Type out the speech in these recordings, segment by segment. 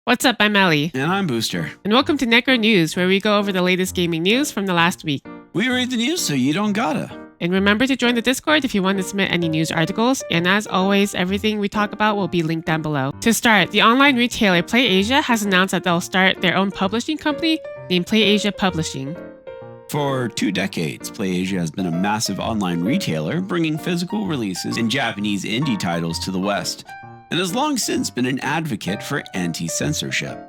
What's up, I'm Ellie. And I'm Booster. And welcome to NecroNews, where we go over the latest gaming news from the last week. We read the news so you don't gotta. And remember to join the Discord if you want to submit any news articles. And as always, everything we talk about will be linked down below. To start, the online retailer Playasia has announced that they'll start their own publishing company named Playasia Publishing. For 2 decades, Playasia has been a massive online retailer, bringing physical releases and Japanese indie titles to the West, and has long since been an advocate for anti-censorship.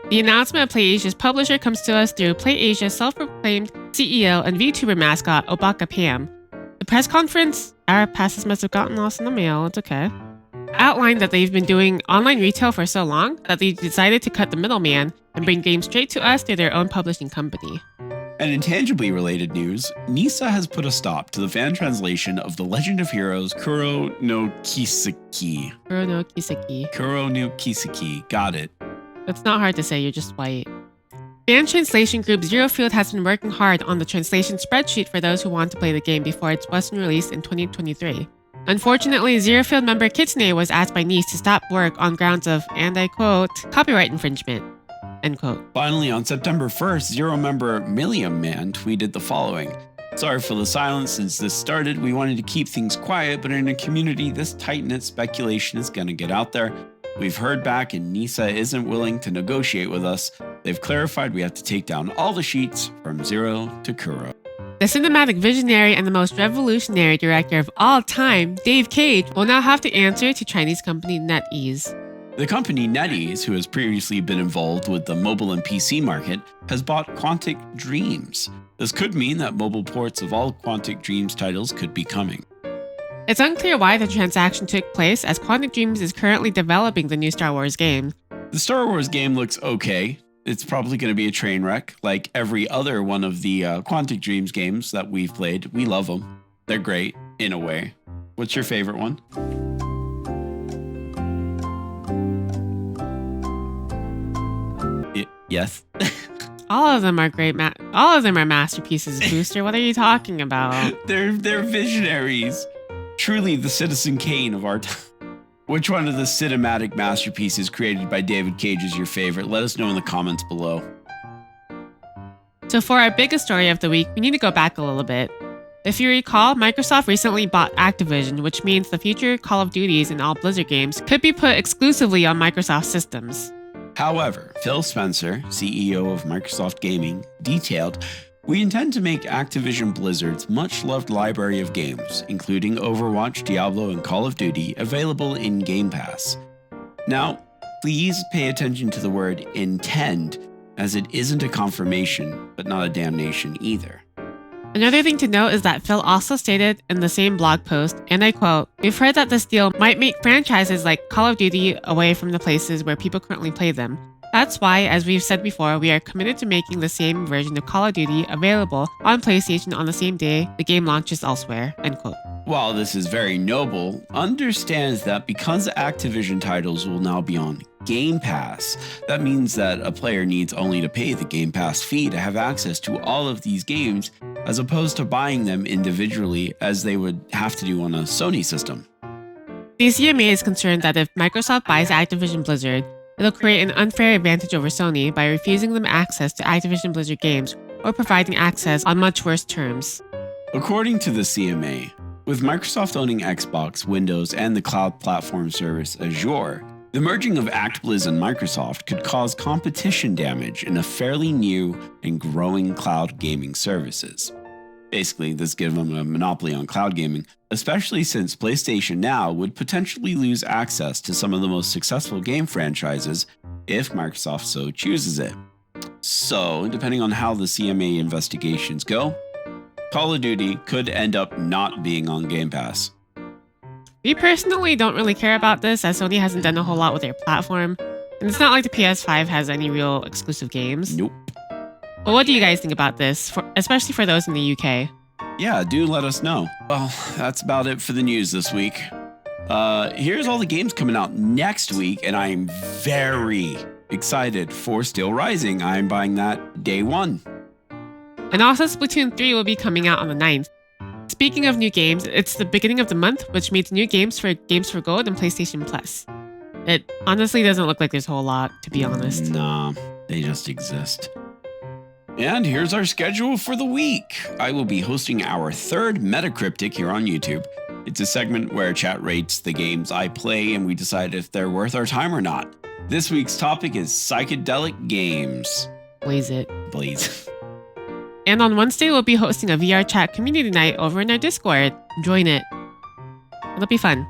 The announcement of Playasia's publisher comes to us through Playasia's self-proclaimed CEO and VTuber mascot, Obaka Pam. The press conference, our passes must have gotten lost in the mail, it's okay, outlined that they've been doing online retail for so long that they decided to cut the middleman and bring games straight to us through their own publishing company. And in tangibly related news, NISA has put a stop to the fan translation of The Legend of Heroes Kuro no Kiseki. Kuro no Kiseki. Kuro no Kiseki. Got it. It's not hard to say, you're just white. Fan translation group Zerofield has been working hard on the translation spreadsheet for those who want to play the game before its Western release in 2023. Unfortunately, Zerofield member Kitsune was asked by NISA to stop work on grounds of, and I quote, copyright infringement. End quote. Finally, on September 1st, Zero member Milliam Man tweeted the following. Sorry for the silence since this started. We wanted to keep things quiet, but in a community this tight-knit, speculation is gonna get out there. We've heard back and NISA isn't willing to negotiate with us. They've clarified we have to take down all the sheets from Zero to Kuro. The cinematic visionary and the most revolutionary director of all time, Dave Cage, will now have to answer to Chinese company NetEase. The company NetEase, who has previously been involved with the mobile and PC market, has bought Quantic Dreams. This could mean that mobile ports of all Quantic Dreams titles could be coming. It's unclear why the transaction took place, as Quantic Dreams is currently developing the new Star Wars game. The Star Wars game looks okay. It's probably going to be a train wreck, like every other one of the Quantic Dreams games that we've played. We love them. They're great, in a way. What's your favorite one? Yes. All of them are great. All of them are masterpieces, Booster. What are you talking about? They're visionaries. Truly the Citizen Kane of our time. Which one of the cinematic masterpieces created by David Cage is your favorite? Let us know in the comments below. So for our biggest story of the week, we need to go back a little bit. If you recall, Microsoft recently bought Activision, which means the future Call of Duties and all Blizzard games could be put exclusively on Microsoft systems. However, Phil Spencer, CEO of Microsoft Gaming, detailed, "We intend to make Activision Blizzard's much-loved library of games, including Overwatch, Diablo, and Call of Duty, available in Game Pass." Now, please pay attention to the word intend, as it isn't a confirmation, but not a damnation either. Another thing to note is that Phil also stated in the same blog post, and I quote, "We've heard that this deal might make franchises like Call of Duty away from the places where people currently play them. That's why, as we've said before, we are committed to making the same version of Call of Duty available on PlayStation on the same day the game launches elsewhere." End quote. While this is very noble, understands that because Activision titles will now be on Game Pass, that means that a player needs only to pay the Game Pass fee to have access to all of these games, as opposed to buying them individually as they would have to do on a Sony system. The CMA is concerned that if Microsoft buys Activision Blizzard, it'll create an unfair advantage over Sony by refusing them access to Activision Blizzard games or providing access on much worse terms. According to the CMA, with Microsoft owning Xbox, Windows, and the cloud platform service Azure, the merging of ActBliz and Microsoft could cause competition damage in a fairly new and growing cloud gaming services. Basically, this gives them a monopoly on cloud gaming, especially since PlayStation Now would potentially lose access to some of the most successful game franchises if Microsoft so chooses it. So, depending on how the CMA investigations go, Call of Duty could end up not being on Game Pass. We personally don't really care about this, as Sony hasn't done a whole lot with their platform, and it's not like the PS5 has any real exclusive games. Nope. But what do you guys think about this, especially for those in the UK? Yeah, do let us know. Well, that's about it for the news this week. Here's all the games coming out next week, and I'm very excited for Still Rising. I'm buying that day one. And also Splatoon 3 will be coming out on the 9th. Speaking of new games, it's the beginning of the month, which means new games for Gold and PlayStation Plus. It honestly doesn't look like there's a whole lot, to be honest. Nah, they just exist. And here's our schedule for the week. I will be hosting our third Metacryptic here on YouTube. It's a segment where chat rates the games I play and we decide if they're worth our time or not. This week's topic is psychedelic games. Blaze it. Blaze. And on Wednesday, we'll be hosting a VR chat community night over in our Discord. Join it. It'll be fun.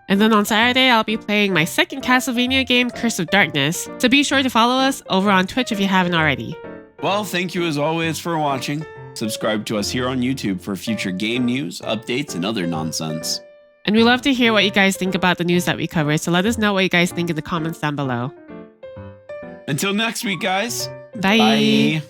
And then on Saturday, I'll be playing my second Castlevania game, Curse of Darkness. So be sure to follow us over on Twitch if you haven't already. Well, thank you as always for watching. Subscribe to us here on YouTube for future game news, updates, and other nonsense. And we love to hear what you guys think about the news that we cover, so let us know what you guys think in the comments down below. Until next week, guys. Bye. Bye.